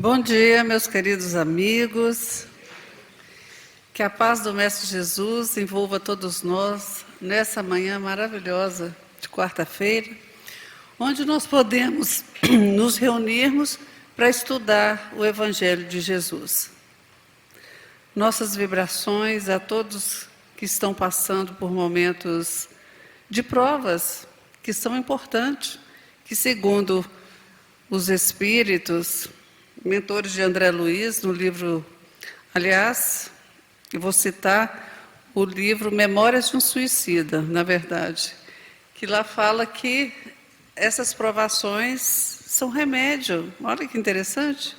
Bom dia, meus queridos amigos. Que a paz do Mestre Jesus envolva todos nós nessa manhã maravilhosa de quarta-feira, onde nós podemos nos reunirmos para estudar o Evangelho de Jesus. Nossas vibrações a todos que estão passando por momentos de provas que são importantes, que segundo os espíritos, mentores de André Luiz, no livro, aliás, eu vou citar o livro Memórias de um Suicida, na verdade, que lá fala que essas provações são remédio, olha que interessante,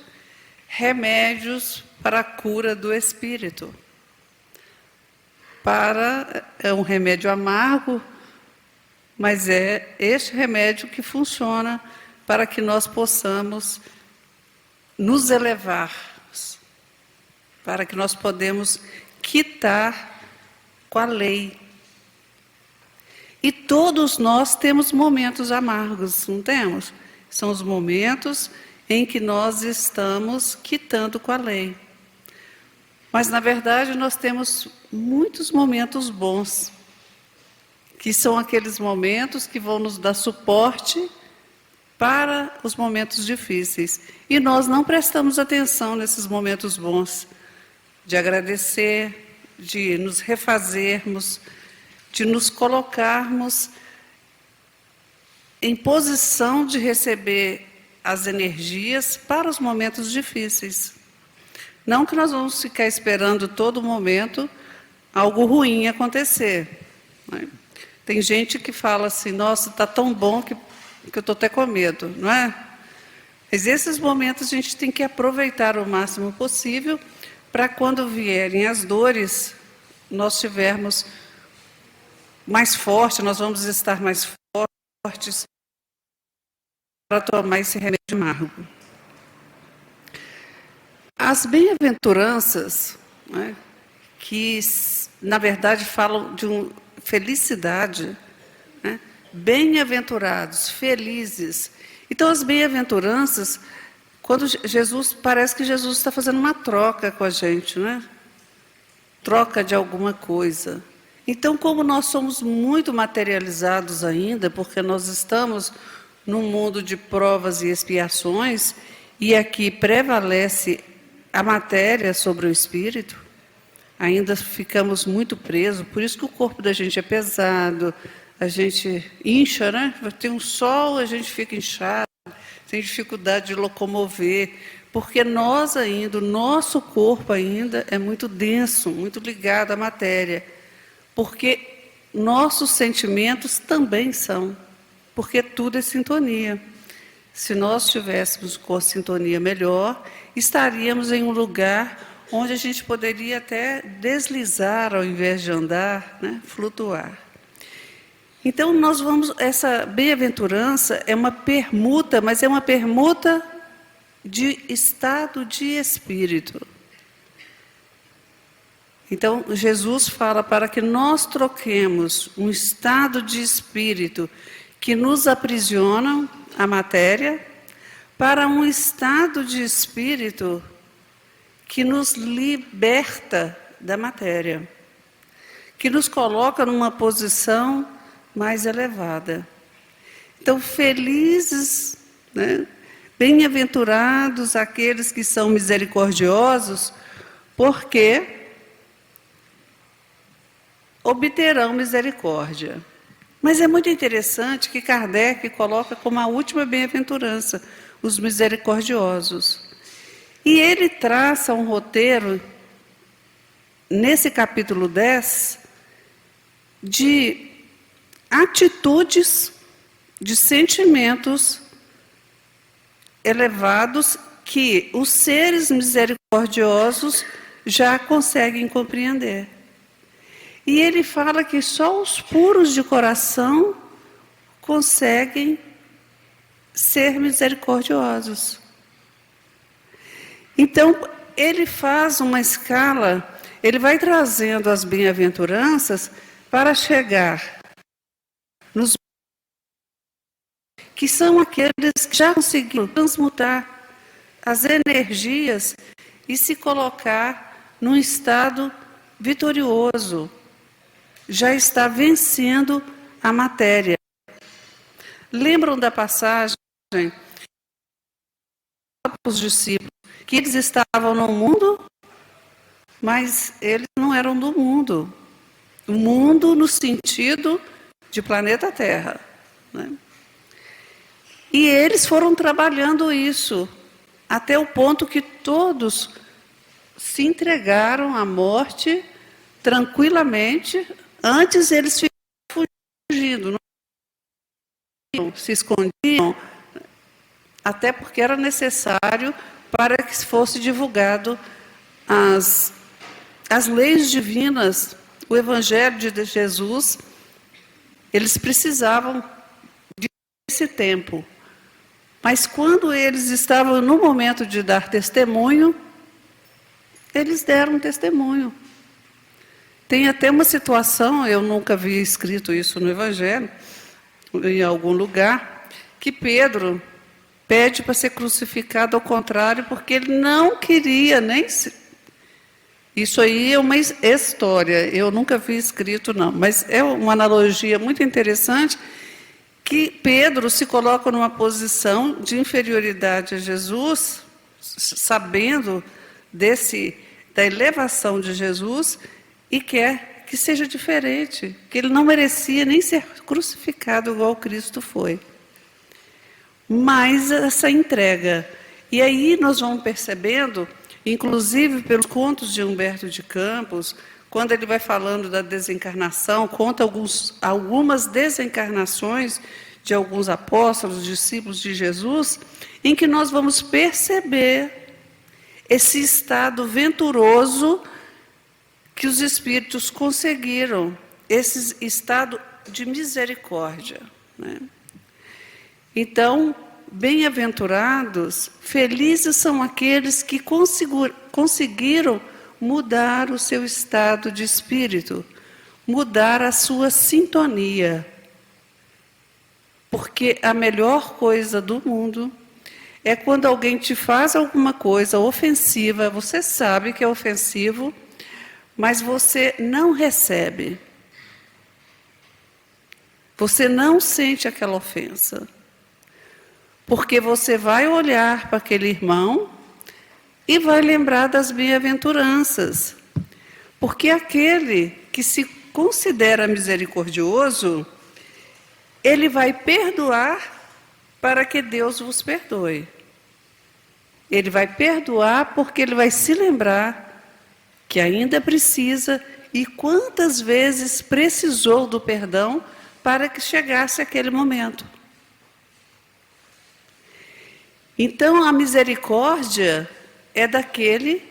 remédios para a cura do espírito. É um remédio amargo, mas é este remédio que funciona para que nós possamos nos elevar, para que nós podemos quitar com a lei. E todos nós temos momentos amargos, não temos? São os momentos em que nós estamos quitando com a lei. Mas, na verdade, nós temos muitos momentos bons, que são aqueles momentos que vão nos dar suporte para os momentos difíceis. E nós não prestamos atenção nesses momentos bons, de agradecer, de nos refazermos, de nos colocarmos em posição de receber as energias para os momentos difíceis. Não que nós vamos ficar esperando todo momento algo ruim acontecer, né? Tem gente que fala assim, nossa, está tão bom que eu estou até com medo, não é? Mas esses momentos a gente tem que aproveitar o máximo possível para quando vierem as dores, nós estivermos mais fortes, nós vamos estar mais fortes para tomar esse remédio amargo. As bem-aventuranças, né, que na verdade falam de felicidade, né? Bem-aventurados, felizes. Então, as bem-aventuranças, quando parece que Jesus está fazendo uma troca com a gente, né? Troca de alguma coisa. Então, como nós somos muito materializados ainda, porque nós estamos num mundo de provas e expiações, e aqui prevalece a matéria sobre o espírito, ainda ficamos muito presos, por isso que o corpo da gente é pesado, a gente incha, né? Tem um sol, a gente fica inchado, tem dificuldade de locomover, porque nós ainda, o nosso corpo ainda é muito denso, muito ligado à matéria, porque nossos sentimentos também são, porque tudo é sintonia. Se nós estivéssemos com a sintonia melhor, estaríamos em um lugar onde a gente poderia até deslizar ao invés de andar, né? Flutuar. Então, essa bem-aventurança é uma permuta, mas é uma permuta de estado de espírito. Então, Jesus fala para que nós troquemos um estado de espírito que nos aprisiona a matéria para um estado de espírito que nos liberta da matéria, que nos coloca numa posição mais elevada. Então, felizes, né? Bem-aventurados aqueles que são misericordiosos, porque obterão misericórdia. Mas é muito interessante que Kardec coloca como a última bem-aventurança, os misericordiosos. E ele traça um roteiro, nesse capítulo 10, de atitudes, de sentimentos elevados que os seres misericordiosos já conseguem compreender. E ele fala que só os puros de coração conseguem ser misericordiosos. Então, ele faz uma escala, ele vai trazendo as bem-aventuranças para chegar nos que são aqueles que já conseguiram transmutar as energias e se colocar num estado vitorioso. Já está vencendo a matéria. Lembram da passagem os discípulos que eles estavam no mundo, mas eles não eram do mundo. O mundo no sentido de planeta Terra, né? E eles foram trabalhando isso até o ponto que todos se entregaram à morte tranquilamente. Antes eles ficavam fugindo, não se escondiam, até porque era necessário para que fosse divulgado as leis divinas, o Evangelho de Jesus. Eles precisavam desse tempo. Mas quando eles estavam no momento de dar testemunho, eles deram testemunho. Tem até uma situação, eu nunca vi escrito isso no Evangelho, em algum lugar, que Pedro pede para ser crucificado ao contrário, porque ele não queria nem... Isso aí é uma história, eu nunca vi escrito não, mas é uma analogia muito interessante, que Pedro se coloca numa posição de inferioridade a Jesus, sabendo da elevação de Jesus, e quer que seja diferente, que ele não merecia nem ser crucificado igual Cristo foi. Mas essa entrega, e aí nós vamos percebendo, inclusive pelos contos de Humberto de Campos, quando ele vai falando da desencarnação, conta algumas desencarnações de alguns apóstolos, discípulos de Jesus, em que nós vamos perceber esse estado venturoso que os espíritos conseguiram, esse estado de misericórdia, né? Então, bem-aventurados, felizes são aqueles que conseguiram mudar o seu estado de espírito, mudar a sua sintonia. Porque a melhor coisa do mundo é quando alguém te faz alguma coisa ofensiva, você sabe que é ofensivo, mas você não recebe. Você não sente aquela ofensa. Porque você vai olhar para aquele irmão e vai lembrar das bem-aventuranças. Porque aquele que se considera misericordioso, ele vai perdoar para que Deus vos perdoe. Ele vai perdoar porque ele vai se lembrar que ainda precisa e quantas vezes precisou do perdão para que chegasse aquele momento. Então, a misericórdia é daquele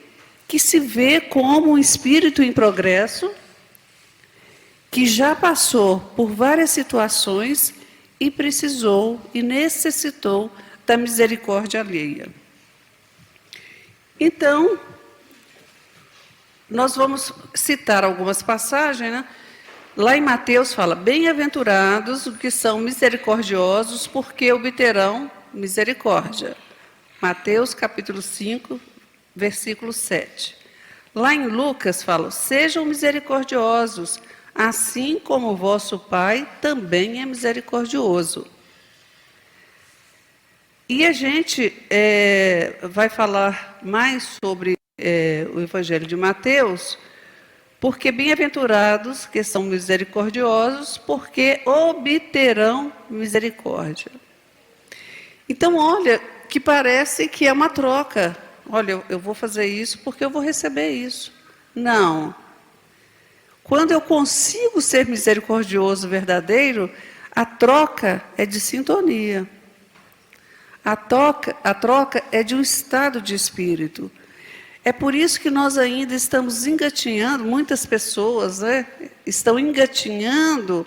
que se vê como um espírito em progresso, que já passou por várias situações e precisou e necessitou da misericórdia alheia. Então, nós vamos citar algumas passagens, né? Lá em Mateus fala, bem-aventurados os que são misericordiosos, porque obterão misericórdia. Mateus capítulo 5, versículo 7. Lá em Lucas fala, sejam misericordiosos, assim como o vosso Pai também é misericordioso. E a gente vai falar mais sobre o Evangelho de Mateus, porque bem-aventurados que são misericordiosos, porque obterão misericórdia. Então, olha, que parece que é uma troca. Olha, eu vou fazer isso porque eu vou receber isso. Não. Quando eu consigo ser misericordioso verdadeiro, a troca é de sintonia. A troca é de um estado de espírito. É por isso que nós ainda estamos engatinhando, muitas pessoas, né, estão engatinhando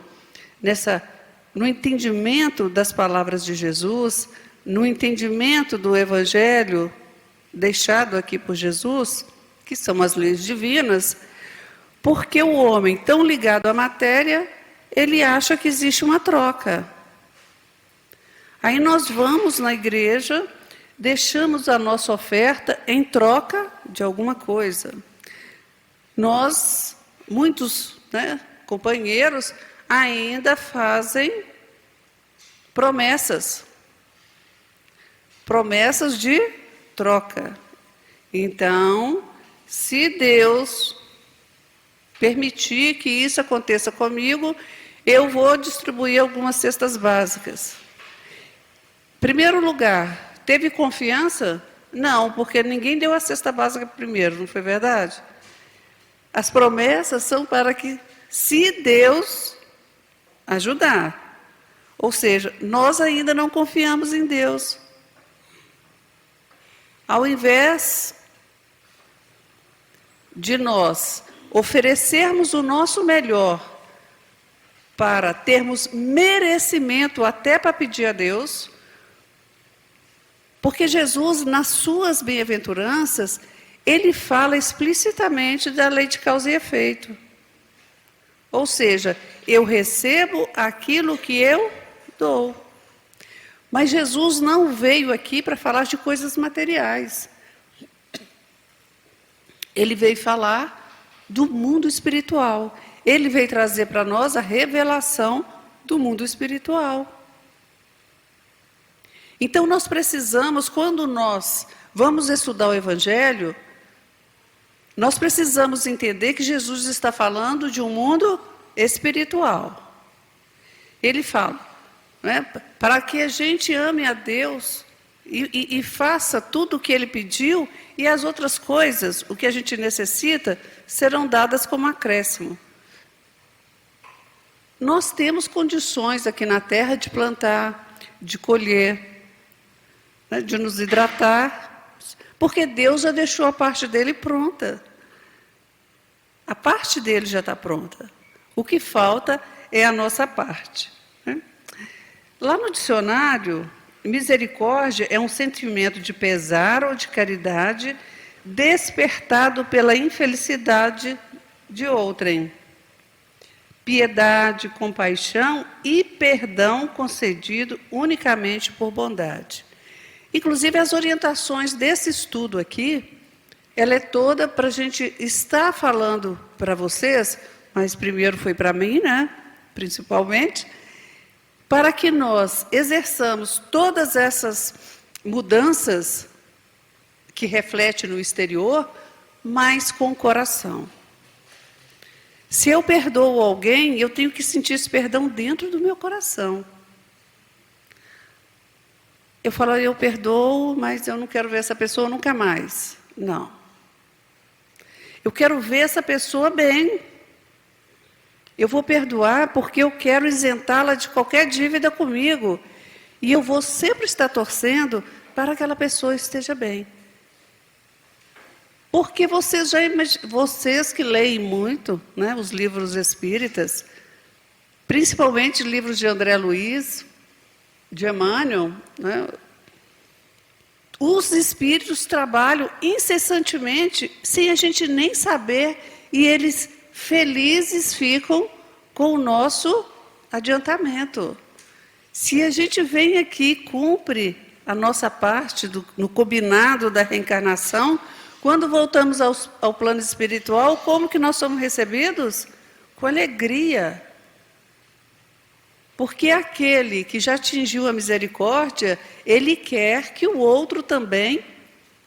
no entendimento das palavras de Jesus, no entendimento do Evangelho deixado aqui por Jesus, que são as leis divinas, porque o homem, tão ligado à matéria, ele acha que existe uma troca. Aí nós vamos na igreja, deixamos a nossa oferta em troca de alguma coisa. Nós, muitos, né, companheiros, ainda fazem promessas. Promessas de troca. Então, se Deus permitir que isso aconteça comigo, eu vou distribuir algumas cestas básicas. Primeiro lugar, teve confiança? Não, porque ninguém deu a cesta básica primeiro, não foi verdade? As promessas são para que, se Deus ajudar. Ou seja, nós ainda não confiamos em Deus. Ao invés de nós oferecermos o nosso melhor para termos merecimento até para pedir a Deus, porque Jesus, nas suas bem-aventuranças, ele fala explicitamente da lei de causa e efeito. Ou seja, eu recebo aquilo que eu dou. Mas Jesus não veio aqui para falar de coisas materiais. Ele veio falar do mundo espiritual. Ele veio trazer para nós a revelação do mundo espiritual. Então nós precisamos, quando nós vamos estudar o Evangelho, nós precisamos entender que Jesus está falando de um mundo espiritual. Ele fala, né, para que a gente ame a Deus e faça tudo o que Ele pediu, e as outras coisas, o que a gente necessita, serão dadas como acréscimo. Nós temos condições aqui na terra de plantar, de colher, né, de nos hidratar, porque Deus já deixou a parte dele pronta. A parte dele já está pronta. O que falta é a nossa parte, né? Lá no dicionário, misericórdia é um sentimento de pesar ou de caridade despertado pela infelicidade de outrem. Piedade, compaixão e perdão concedido unicamente por bondade. Inclusive, as orientações desse estudo aqui, ela é toda para a gente estar falando para vocês, mas primeiro foi para mim, né? Principalmente, para que nós exerçamos todas essas mudanças que refletem no exterior, mas com o coração. Se eu perdoo alguém, eu tenho que sentir esse perdão dentro do meu coração. Eu falo, eu perdoo, mas eu não quero ver essa pessoa nunca mais. Não. Eu quero ver essa pessoa bem. Eu vou perdoar porque eu quero isentá-la de qualquer dívida comigo. E eu vou sempre estar torcendo para que aquela pessoa esteja bem. Porque vocês que leem muito, né, os livros espíritas, principalmente livros de André Luiz, de Emmanuel, né, os espíritos trabalham incessantemente, sem a gente nem saber, e eles felizes ficam com o nosso adiantamento. Se a gente vem aqui e cumpre a nossa parte no combinado da reencarnação, quando voltamos ao plano espiritual, como que nós somos recebidos? Com alegria. Porque aquele que já atingiu a misericórdia, ele quer que o outro também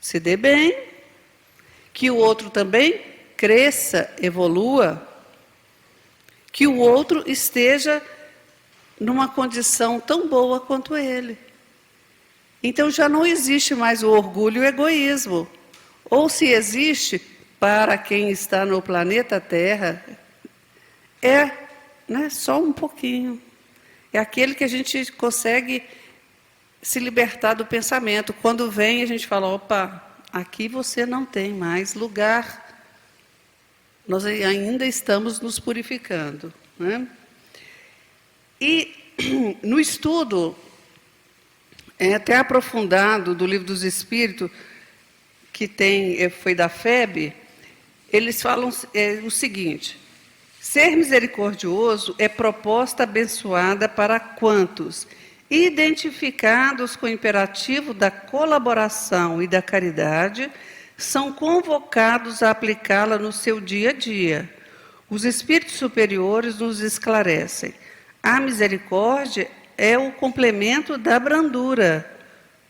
se dê bem, que o outro também cresça, evolua, que o outro esteja numa condição tão boa quanto ele. Então já não existe mais o orgulho e o egoísmo. Ou se existe, para quem está no planeta Terra, é, né, só um pouquinho. É aquele que a gente consegue se libertar do pensamento. Quando vem, a gente fala, opa, aqui você não tem mais lugar. Nós ainda estamos nos purificando, né? E no estudo, até aprofundado do Livro dos Espíritos, que foi da FEB, eles falam o seguinte: ser misericordioso é proposta abençoada para quantos, identificados com o imperativo da colaboração e da caridade, são convocados a aplicá-la no seu dia a dia. Os espíritos superiores nos esclarecem. A misericórdia é o complemento da brandura,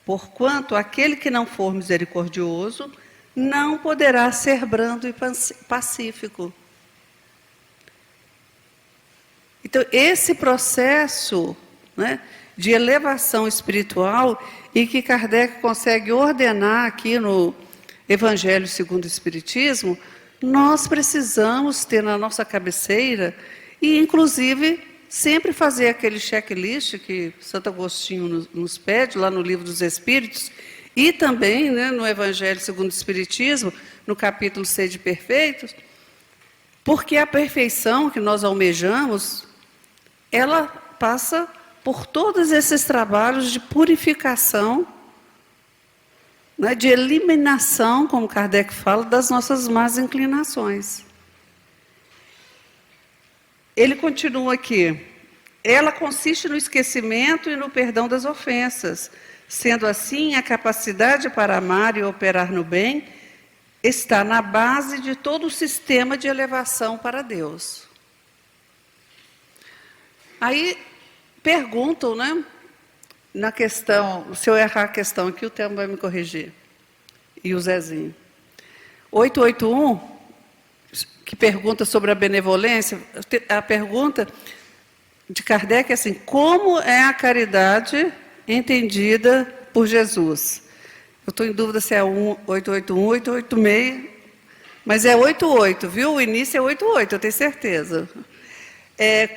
porquanto aquele que não for misericordioso não poderá ser brando e pacífico. Então, esse processo, né, de elevação espiritual, e que Kardec consegue ordenar aqui no Evangelho segundo o Espiritismo, nós precisamos ter na nossa cabeceira e, inclusive, sempre fazer aquele checklist que Santo Agostinho nos pede, lá no Livro dos Espíritos, e também, né, no Evangelho segundo o Espiritismo, no capítulo Sede Perfeitos, porque a perfeição que nós almejamos, ela passa por todos esses trabalhos de purificação, né, de eliminação, como Kardec fala, das nossas más inclinações. Ele continua aqui. Ela consiste no esquecimento e no perdão das ofensas. Sendo assim, a capacidade para amar e operar no bem está na base de todo o sistema de elevação para Deus. Aí perguntam, né, na questão, se eu errar a questão aqui, o Telmo vai me corrigir, e o Zezinho. 881, que pergunta sobre a benevolência, a pergunta de Kardec é assim: como é a caridade entendida por Jesus? Eu estou em dúvida se é 881 ou 886, mas é 88, viu? O início é 88, eu tenho certeza.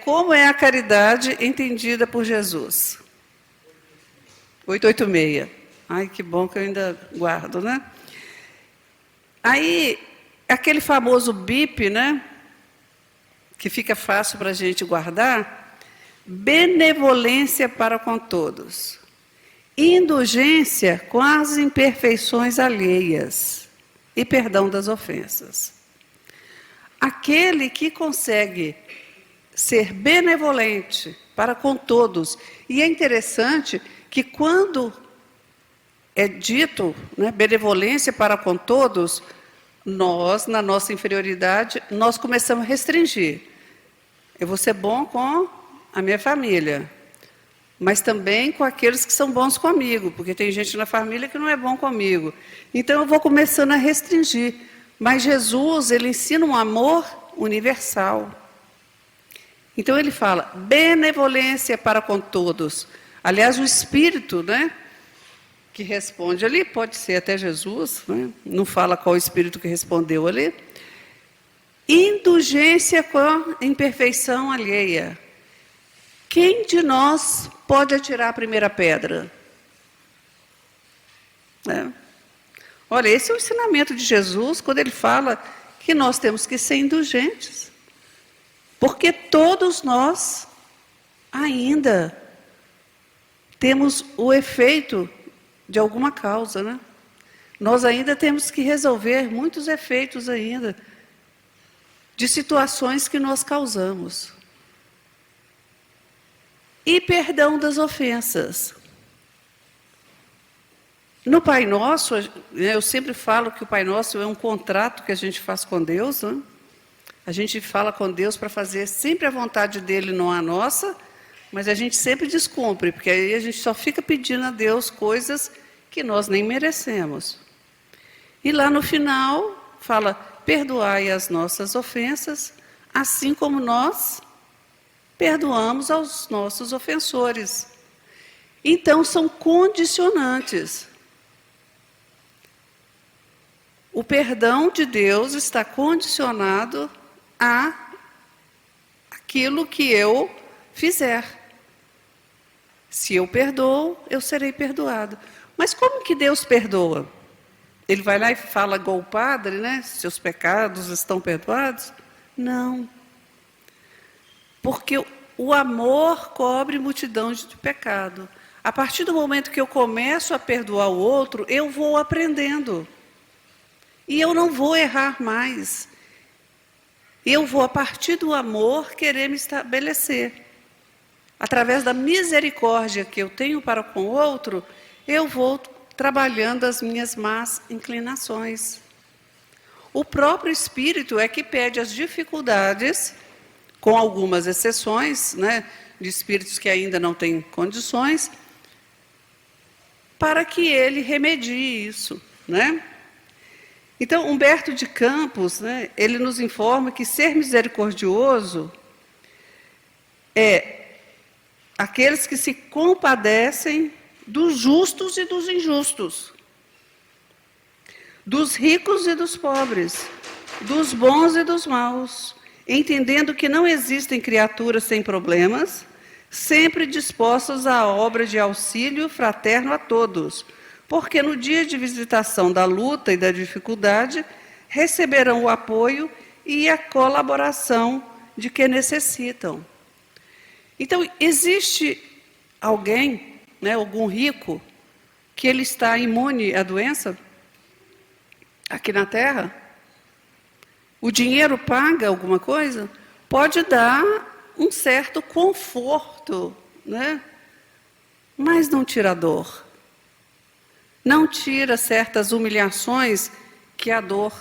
Como é a caridade entendida por Jesus? 886. Ai, que bom que eu ainda guardo, né? Aí, aquele famoso BIP, né? Que fica fácil para a gente guardar. Benevolência para com todos. Indulgência com as imperfeições alheias. E perdão das ofensas. Aquele que consegue ser benevolente para com todos. E é interessante que quando é dito, né, benevolência para com todos, nós, na nossa inferioridade, nós começamos a restringir. Eu vou ser bom com a minha família, mas também com aqueles que são bons comigo, porque tem gente na família que não é bom comigo. Então, eu vou começando a restringir. Mas Jesus, ele ensina um amor universal. Então, ele fala, benevolência para com todos. Aliás, o Espírito, né, que responde ali, pode ser até Jesus, né, não fala qual o Espírito que respondeu ali. Indulgência com a imperfeição alheia. Quem de nós pode atirar a primeira pedra? Olha, esse é o ensinamento de Jesus, quando ele fala que nós temos que ser indulgentes. Porque todos nós ainda temos o efeito de alguma causa, né? Nós ainda temos que resolver muitos efeitos ainda de situações que nós causamos. E perdão das ofensas. No Pai Nosso, eu sempre falo que o Pai Nosso é um contrato que a gente faz com Deus, né? A gente fala com Deus para fazer sempre a vontade dele, não a nossa, mas a gente sempre descumpre, porque aí a gente só fica pedindo a Deus coisas que nós nem merecemos. E lá no final, fala, perdoai as nossas ofensas, assim como nós perdoamos aos nossos ofensores. Então, são condicionantes. O perdão de Deus está condicionado a aquilo que eu fizer. Se eu perdoo, eu serei perdoado. Mas como que Deus perdoa? Ele vai lá e fala igual o padre, né? Seus pecados estão perdoados? Não. Porque o amor cobre multidão de pecado. A partir do momento que eu começo a perdoar o outro, eu vou aprendendo. E eu não vou errar mais. Eu vou, a partir do amor, querer me estabelecer. através da misericórdia que eu tenho para com o outro, eu vou trabalhando as minhas más inclinações. O próprio Espírito é que pede as dificuldades, com algumas exceções, né, de espíritos que ainda não têm condições, para que ele remedie isso, né? Então, Humberto de Campos, né, ele nos informa que ser misericordioso é aqueles que se compadecem dos justos e dos injustos, dos ricos e dos pobres, dos bons e dos maus, entendendo que não existem criaturas sem problemas, sempre dispostas à obra de auxílio fraterno a todos, porque no dia de visitação da luta e da dificuldade, receberão o apoio e a colaboração de que necessitam. Então, existe alguém, né, algum rico, que ele está imune à doença aqui na Terra? O dinheiro paga alguma coisa? Pode dar um certo conforto, né? Mas não tira a dor. Não tira certas humilhações que a dor,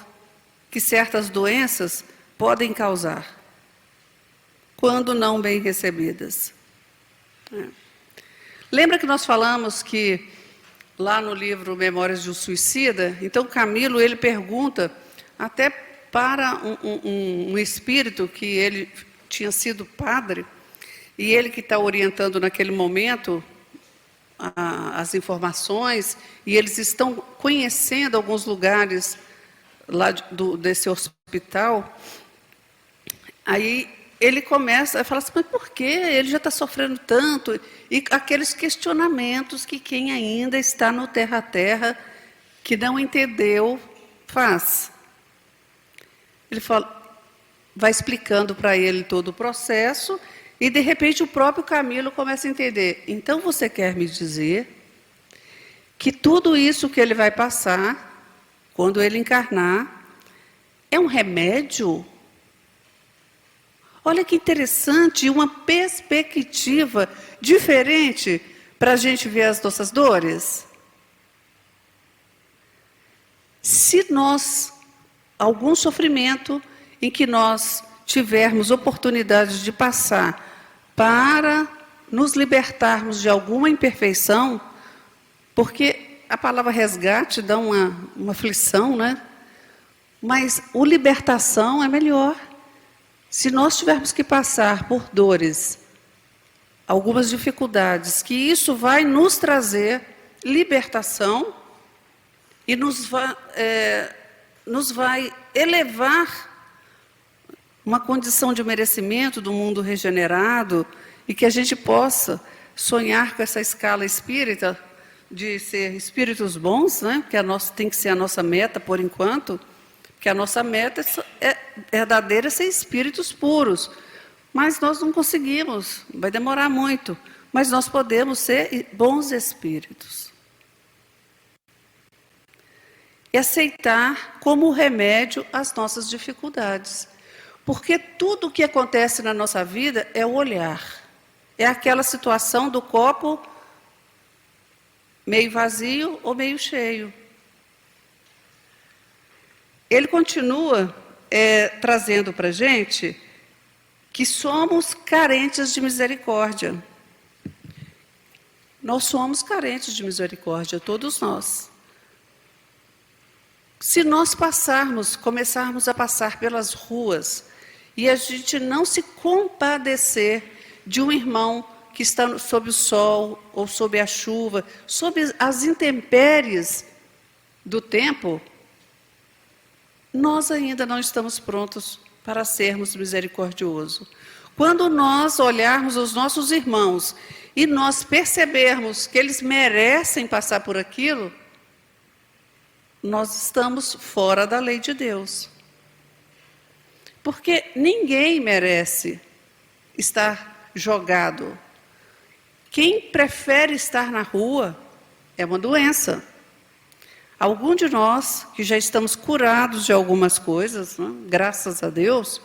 que certas doenças podem causar, quando não bem recebidas. Lembra que nós falamos que, lá no livro Memórias de um Suicida, então Camilo, ele pergunta, até para um espírito que ele tinha sido padre, e ele que está orientando naquele momento as informações, e eles estão conhecendo alguns lugares lá desse hospital. Aí ele começa a falar assim, mas por quê? Ele já está sofrendo tanto. E aqueles questionamentos que quem ainda está no terra a terra, que não entendeu, faz. Ele fala, vai explicando para ele todo o processo, e de repente o próprio Camilo começa a entender. Então você quer me dizer que tudo isso que ele vai passar, quando ele encarnar, é um remédio? Olha que interessante, uma perspectiva diferente para a gente ver as nossas dores. Se nós, algum sofrimento em que nós tivermos oportunidade de passar para nos libertarmos de alguma imperfeição, porque a palavra resgate dá uma aflição, né? Mas o libertação é melhor. Se nós tivermos que passar por dores, algumas dificuldades, que isso vai nos trazer libertação e nos vai elevar uma condição de merecimento do mundo regenerado, e que a gente possa sonhar com essa escala espírita de ser espíritos bons, né? Que tem que ser a nossa meta por enquanto, porque a nossa meta é verdadeira, ser espíritos puros. Mas nós não conseguimos, vai demorar muito, mas nós podemos ser bons espíritos. E aceitar como remédio as nossas dificuldades. Porque tudo o que acontece na nossa vida é o olhar. É aquela situação do copo meio vazio ou meio cheio. Ele continua trazendo para a gente que somos carentes de misericórdia. Nós somos carentes de misericórdia, todos nós. Se nós começarmos a passar pelas ruas, e a gente não se compadecer de um irmão que está sob o sol ou sob a chuva, sob as intempéries do tempo, nós ainda não estamos prontos para sermos misericordiosos. Quando nós olharmos os nossos irmãos e nós percebermos que eles merecem passar por aquilo, nós estamos fora da lei de Deus. Porque ninguém merece estar jogado. Quem prefere estar na rua é uma doença. Algum de nós, que já estamos curados de algumas coisas, né, graças a Deus,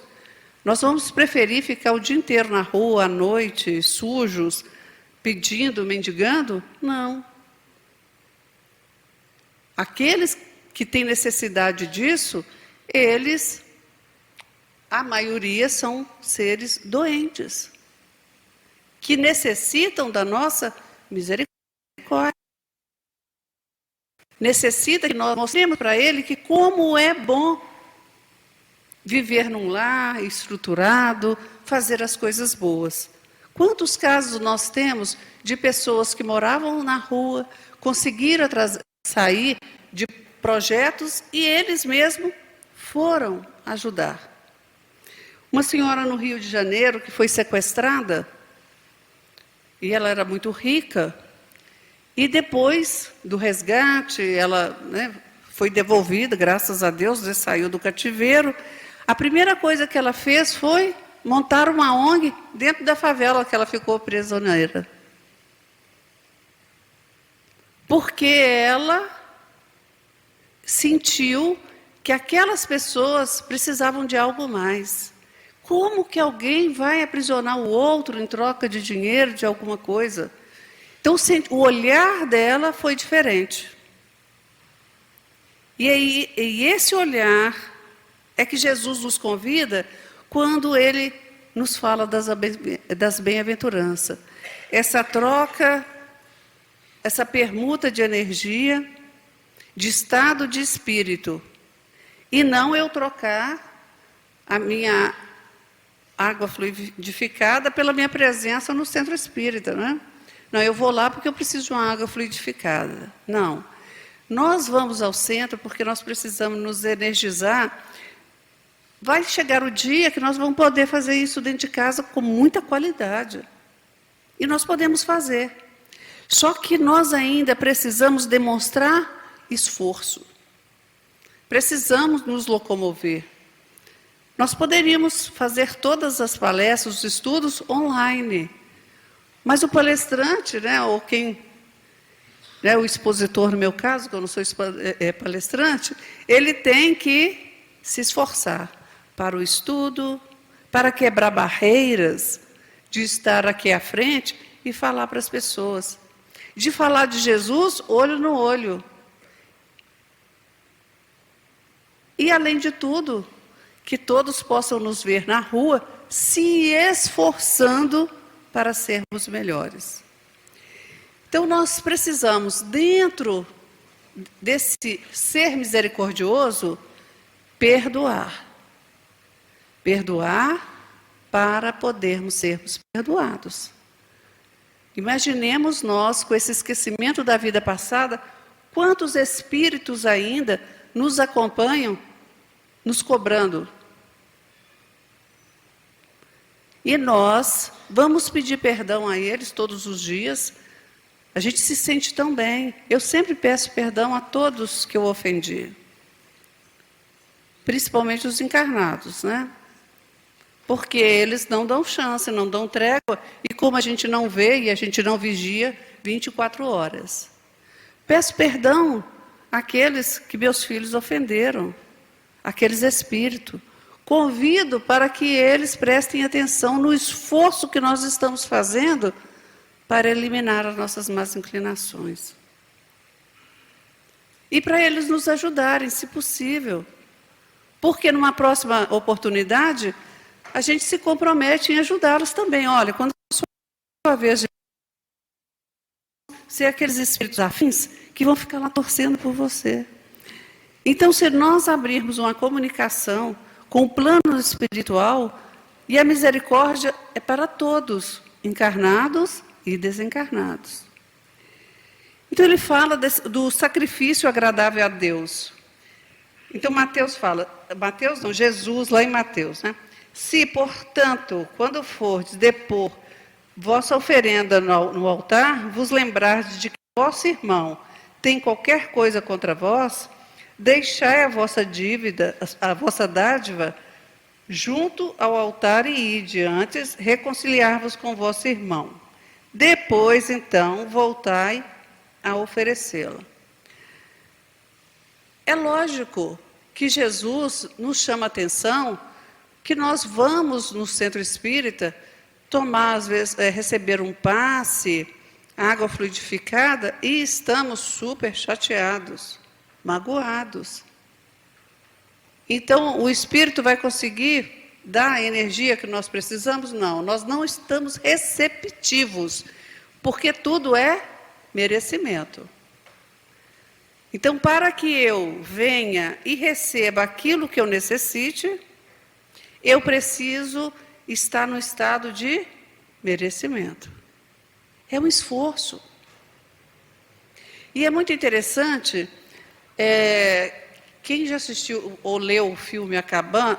Nós vamos preferir ficar o dia inteiro na rua, à noite, sujos, pedindo, mendigando? Não. Aqueles que têm necessidade disso, eles, a maioria, são seres doentes, que necessitam da nossa misericórdia. Necessita que nós mostremos para ele que como é bom viver num lar estruturado, fazer as coisas boas. Quantos casos nós temos de pessoas que moravam na rua, conseguiram sair de projetos e eles mesmos foram ajudar. Uma senhora no Rio de Janeiro que foi sequestrada, e ela era muito rica, e depois do resgate, ela foi devolvida, graças a Deus, saiu do cativeiro. A primeira coisa que ela fez foi montar uma ONG dentro da favela que ela ficou prisioneira. Porque ela sentiu que aquelas pessoas precisavam de algo mais. Como que alguém vai aprisionar o outro em troca de dinheiro, de alguma coisa? Então, o olhar dela foi diferente. E esse olhar é que Jesus nos convida quando Ele nos fala das bem-aventuranças. Essa troca, essa permuta de energia, de estado de espírito. E não eu trocar a minha água fluidificada pela minha presença no centro espírita, né? Não, eu vou lá porque eu preciso de uma água fluidificada. Não. Nós vamos ao centro porque nós precisamos nos energizar. Vai chegar o dia que nós vamos poder fazer isso dentro de casa com muita qualidade. E nós podemos fazer. Só que nós ainda precisamos demonstrar esforço. Precisamos nos locomover. Nós poderíamos fazer todas as palestras, os estudos online. Mas o palestrante, ou quem, o expositor no meu caso, que eu não sou palestrante, ele tem que se esforçar para o estudo, para quebrar barreiras, de estar aqui à frente e falar para as pessoas. De falar de Jesus, olho no olho. E, além de tudo, que todos possam nos ver na rua se esforçando para sermos melhores. Então, nós precisamos, dentro desse ser misericordioso, perdoar. Perdoar para podermos sermos perdoados. Imaginemos nós, com esse esquecimento da vida passada, quantos espíritos ainda nos acompanham, nos cobrando. E nós vamos pedir perdão a eles todos os dias. A gente se sente tão bem. Eu sempre peço perdão a todos que eu ofendi. Principalmente os encarnados, né? Porque eles não dão chance, não dão trégua. E como a gente não vê e a gente não vigia 24 horas. Peço perdão àqueles que meus filhos ofenderam. Aqueles espíritos. Convido para que eles prestem atenção no esforço que nós estamos fazendo para eliminar as nossas más inclinações. E para eles nos ajudarem, se possível. Porque numa próxima oportunidade, a gente se compromete em ajudá-los também. Olha, quando a sua vez de ser aqueles espíritos afins que vão ficar lá torcendo por você. Então, se nós abrirmos uma comunicação com o plano espiritual, e a misericórdia é para todos, encarnados e desencarnados. Então ele fala do sacrifício agradável a Deus. Então Jesus, lá em Mateus, né? Se, portanto, quando fordes depor vossa oferenda no altar, vos lembrardes de que vosso irmão tem qualquer coisa contra vós, deixai a vossa dívida, a vossa dádiva, junto ao altar e ide antes reconciliar-vos com vosso irmão. Depois, então, voltai a oferecê-la. É lógico que Jesus nos chama a atenção que nós vamos no centro espírita tomar, às vezes, receber um passe, água fluidificada, e estamos super chateados, magoados. Então, o espírito vai conseguir dar a energia que nós precisamos? Não, nós não estamos receptivos, porque tudo é merecimento. Então, para que eu venha e receba aquilo que eu necessite, eu preciso estar no estado de merecimento. É um esforço. E é muito interessante, quem já assistiu ou leu o filme A Cabana,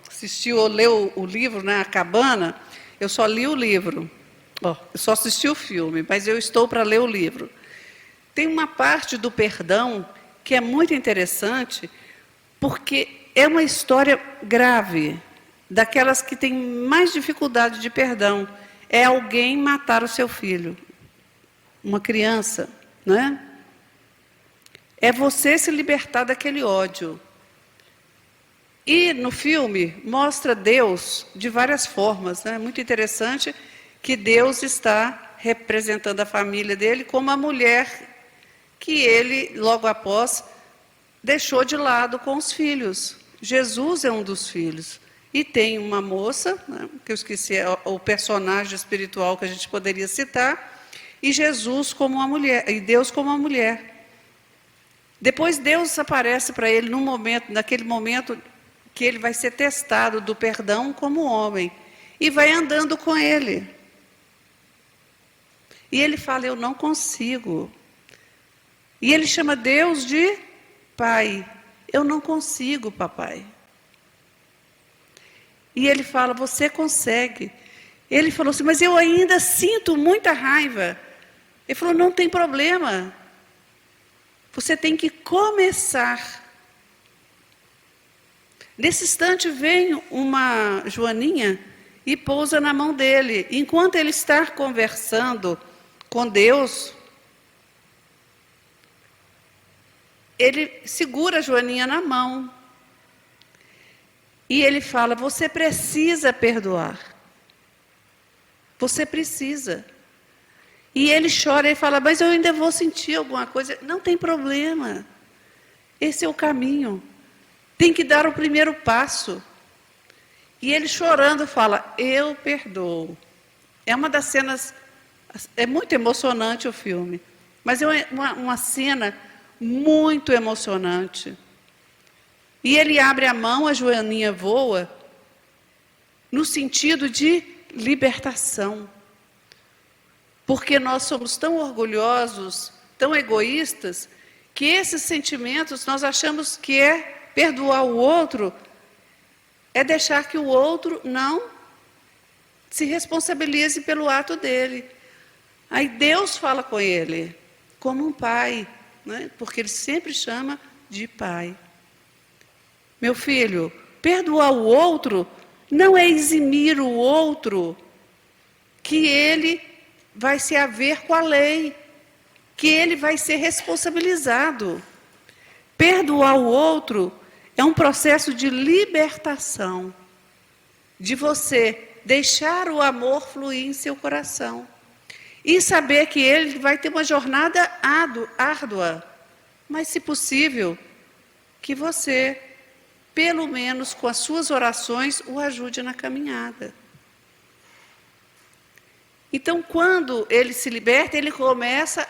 assistiu ou leu o livro, né, A Cabana, eu só li o livro. Eu só assisti o filme, mas eu estou para ler o livro. Tem uma parte do perdão que é muito interessante, porque é uma história grave, daquelas que têm mais dificuldade de perdão. É alguém matar o seu filho, uma criança, né? É você se libertar daquele ódio. E no filme mostra Deus de várias formas, né? É muito interessante que Deus está representando a família dele como a mulher que ele, logo após, deixou de lado com os filhos. Jesus é um dos filhos. E tem uma moça, né, que eu esqueci o personagem espiritual que a gente poderia citar, e Jesus como uma mulher, e Deus como uma mulher. Depois Deus aparece para ele naquele momento que ele vai ser testado do perdão como homem, e vai andando com ele. E ele fala, eu não consigo. E ele chama Deus de Pai. Eu não consigo, papai. E ele fala, você consegue. Ele falou assim, mas eu ainda sinto muita raiva. Ele falou, não tem problema. Você tem que começar. Nesse instante vem uma joaninha e pousa na mão dele. Enquanto ele está conversando com Deus, ele segura a joaninha na mão. E ele fala, você precisa perdoar. Você precisa. E ele chora e fala, mas eu ainda vou sentir alguma coisa. Não tem problema. Esse é o caminho. Tem que dar o primeiro passo. E ele chorando fala, eu perdoo. É uma das cenas, é muito emocionante o filme. Mas é uma cena muito emocionante. E ele abre a mão, a joaninha voa, no sentido de libertação. Porque nós somos tão orgulhosos, tão egoístas, que esses sentimentos nós achamos que é perdoar o outro, é deixar que o outro não se responsabilize pelo ato dele. Aí Deus fala com ele, como um pai, né? Porque ele sempre chama de pai. Meu filho, perdoar o outro não é eximir o outro que ele vai se haver com a lei, que ele vai ser responsabilizado. Perdoar o outro é um processo de libertação, de você deixar o amor fluir em seu coração e saber que ele vai ter uma jornada árdua, mas, se possível, que você, pelo menos com as suas orações, o ajude na caminhada. Então, quando ele se liberta, ele começa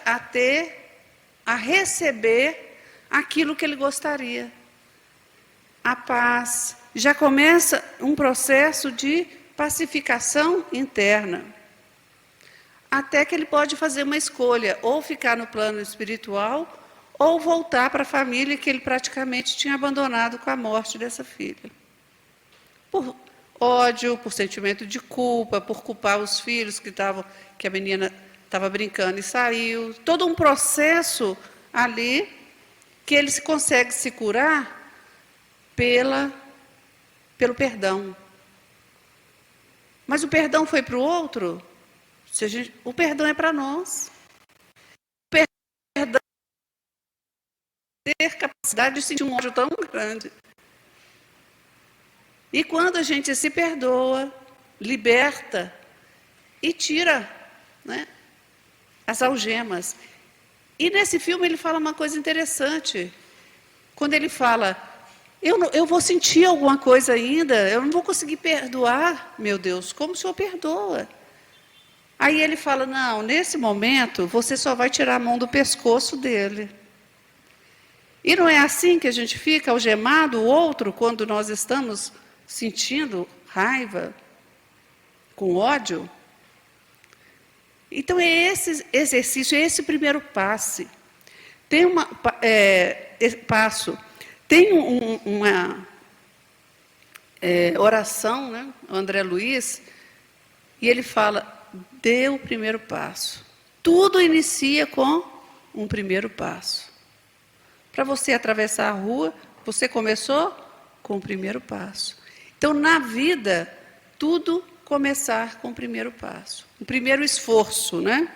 a receber aquilo que ele gostaria. A paz. Já começa um processo de pacificação interna. Até que ele pode fazer uma escolha, ou ficar no plano espiritual, ou voltar para a família que ele praticamente tinha abandonado com a morte dessa filha. Por ódio, por sentimento de culpa, por culpar os filhos que a menina estava brincando e saiu. Todo um processo ali que ele consegue se curar pelo perdão. Mas o perdão foi para o outro? O perdão é para nós. O perdão é ter capacidade de sentir um ódio tão grande. E quando a gente se perdoa, liberta e tira, né, as algemas. E nesse filme ele fala uma coisa interessante. Quando ele fala, eu vou sentir alguma coisa ainda, eu não vou conseguir perdoar, meu Deus, como o Senhor perdoa? Aí ele fala, não, nesse momento você só vai tirar a mão do pescoço dele. E não é assim que a gente fica algemado o outro quando nós estamos sentindo raiva, com ódio? Então é esse exercício, é esse primeiro passo. Tem passo. Tem uma oração, né? O André Luiz, e ele fala, dê o primeiro passo. Tudo inicia com um primeiro passo. Para você atravessar a rua, você começou com o primeiro passo. Então, na vida, tudo começar com o primeiro passo. O primeiro esforço, né?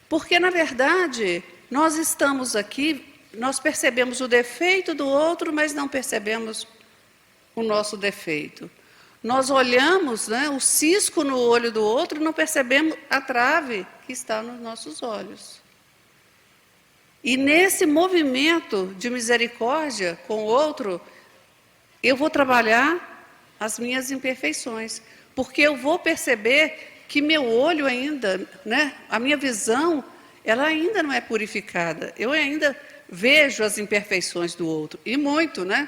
Porque, na verdade, nós estamos aqui, nós percebemos o defeito do outro, mas não percebemos o nosso defeito. Nós olhamos, né, o cisco no olho do outro e não percebemos a trave que está nos nossos olhos. E nesse movimento de misericórdia com o outro, eu vou trabalhar as minhas imperfeições, porque eu vou perceber que meu olho ainda, né, a minha visão, ela ainda não é purificada. Eu ainda vejo as imperfeições do outro, e muito, né?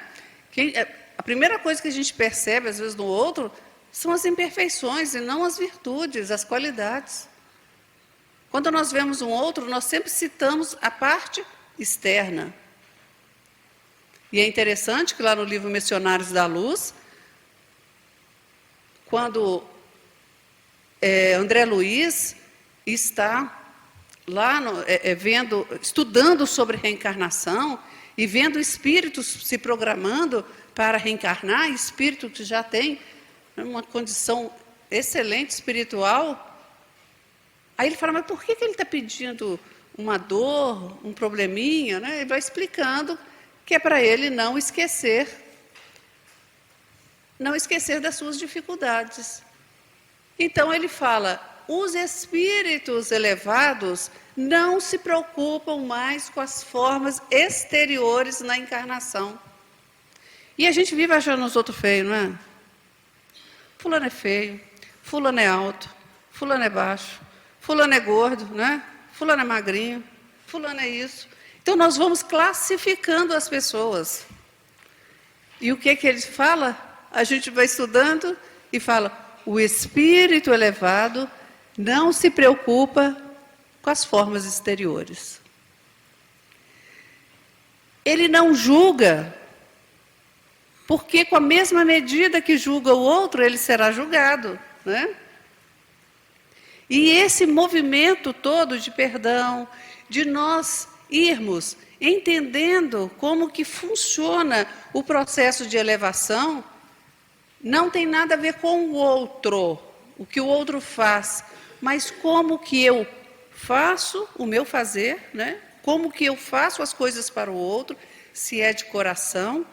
A primeira coisa que a gente percebe, às vezes, no outro, são as imperfeições e não as virtudes, as qualidades. Quando nós vemos um outro, nós sempre citamos a parte externa. E é interessante que lá no livro Missionários da Luz, quando André Luiz está lá estudando sobre reencarnação e vendo espíritos se programando para reencarnar, espírito que já tem uma condição excelente espiritual. Aí ele fala, mas por que ele está pedindo uma dor, um probleminha? Né? Ele vai explicando que é para ele não esquecer das suas dificuldades. Então ele fala, os espíritos elevados não se preocupam mais com as formas exteriores na encarnação. E a gente vive achando os outros feios, não é? Fulano é feio, fulano é alto, fulano é baixo, fulano é gordo, né? Fulano é magrinho, fulano é isso. Então nós vamos classificando as pessoas. E o que ele fala? A gente vai estudando e fala, o espírito elevado não se preocupa com as formas exteriores. Ele não julga, porque com a mesma medida que julga o outro, ele será julgado, né? E esse movimento todo de perdão, de nós irmos entendendo como que funciona o processo de elevação, não tem nada a ver com o outro, o que o outro faz, mas como que eu faço o meu fazer, né? Como que eu faço as coisas para o outro, se é de coração,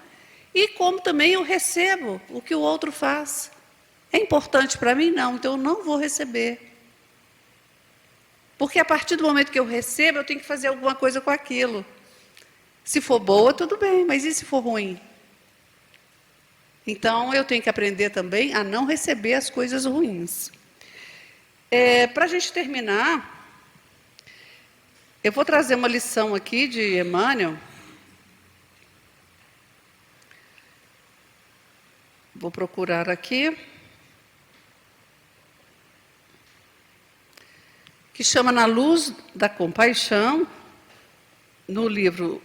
e como também eu recebo o que o outro faz. É importante para mim? Não, então eu não vou receber. Porque a partir do momento que eu recebo, eu tenho que fazer alguma coisa com aquilo. Se for boa, tudo bem, mas e se for ruim? Então, eu tenho que aprender também a não receber as coisas ruins. Para a gente terminar, eu vou trazer uma lição aqui de Emmanuel. Vou procurar aqui. Que chama Na Luz da Compaixão, no livro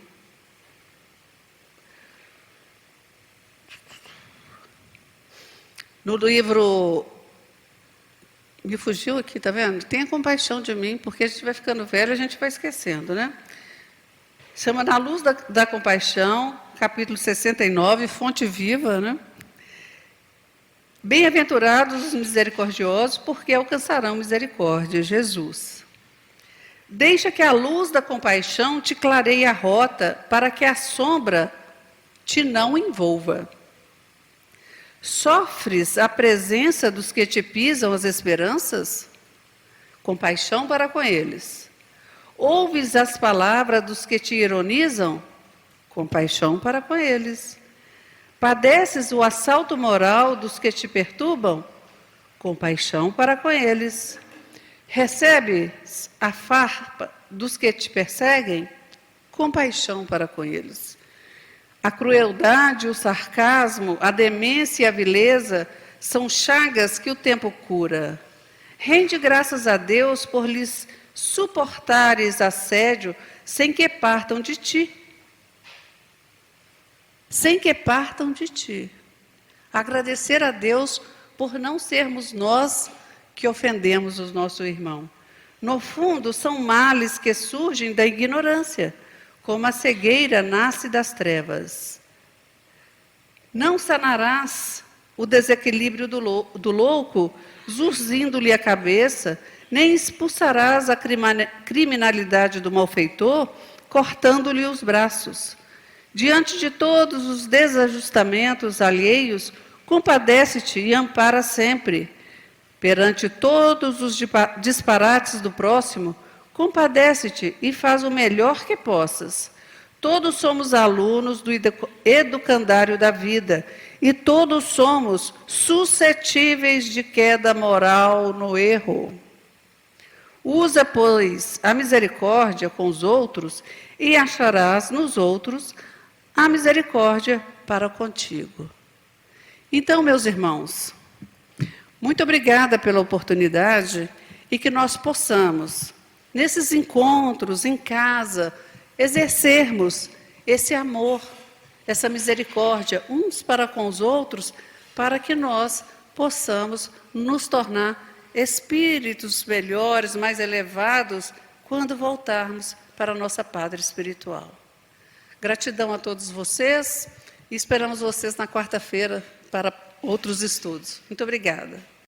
me fugiu aqui, tá vendo? Tenha compaixão de mim, porque a gente vai ficando velho, a gente vai esquecendo, né? Chama Na Luz da Compaixão, capítulo 69, Fonte Viva, né? Bem-aventurados os misericordiosos, porque alcançarão misericórdia, Jesus. Deixa que a luz da compaixão te clareie a rota, para que a sombra te não envolva. Sofres a presença dos que te pisam as esperanças? Compaixão para com eles. Ouves as palavras dos que te ironizam? Compaixão para com eles. Padeces o assalto moral dos que te perturbam? Compaixão para com eles. Recebes a farpa dos que te perseguem? Compaixão para com eles. A crueldade, o sarcasmo, a demência e a vileza são chagas que o tempo cura. Rende graças a Deus por lhes suportares assédio sem que partam de ti. Sem que partam de ti. Agradecer a Deus por não sermos nós que ofendemos o nosso irmão. No fundo, são males que surgem da ignorância, como a cegueira nasce das trevas. Não sanarás o desequilíbrio do louco, zurzindo-lhe a cabeça, nem expulsarás a criminalidade do malfeitor, cortando-lhe os braços. Diante de todos os desajustamentos alheios, compadece-te e ampara sempre. Perante todos os disparates do próximo, compadece-te e faz o melhor que possas. Todos somos alunos do educandário da vida e todos somos suscetíveis de queda moral no erro. Usa, pois, a misericórdia com os outros e acharás nos outros a misericórdia para contigo. Então, meus irmãos, muito obrigada pela oportunidade e que nós possamos, nesses encontros, em casa, exercermos esse amor, essa misericórdia, uns para com os outros, para que nós possamos nos tornar espíritos melhores, mais elevados, quando voltarmos para a nossa pátria espiritual. Gratidão a todos vocês e esperamos vocês na quarta-feira para outros estudos. Muito obrigada.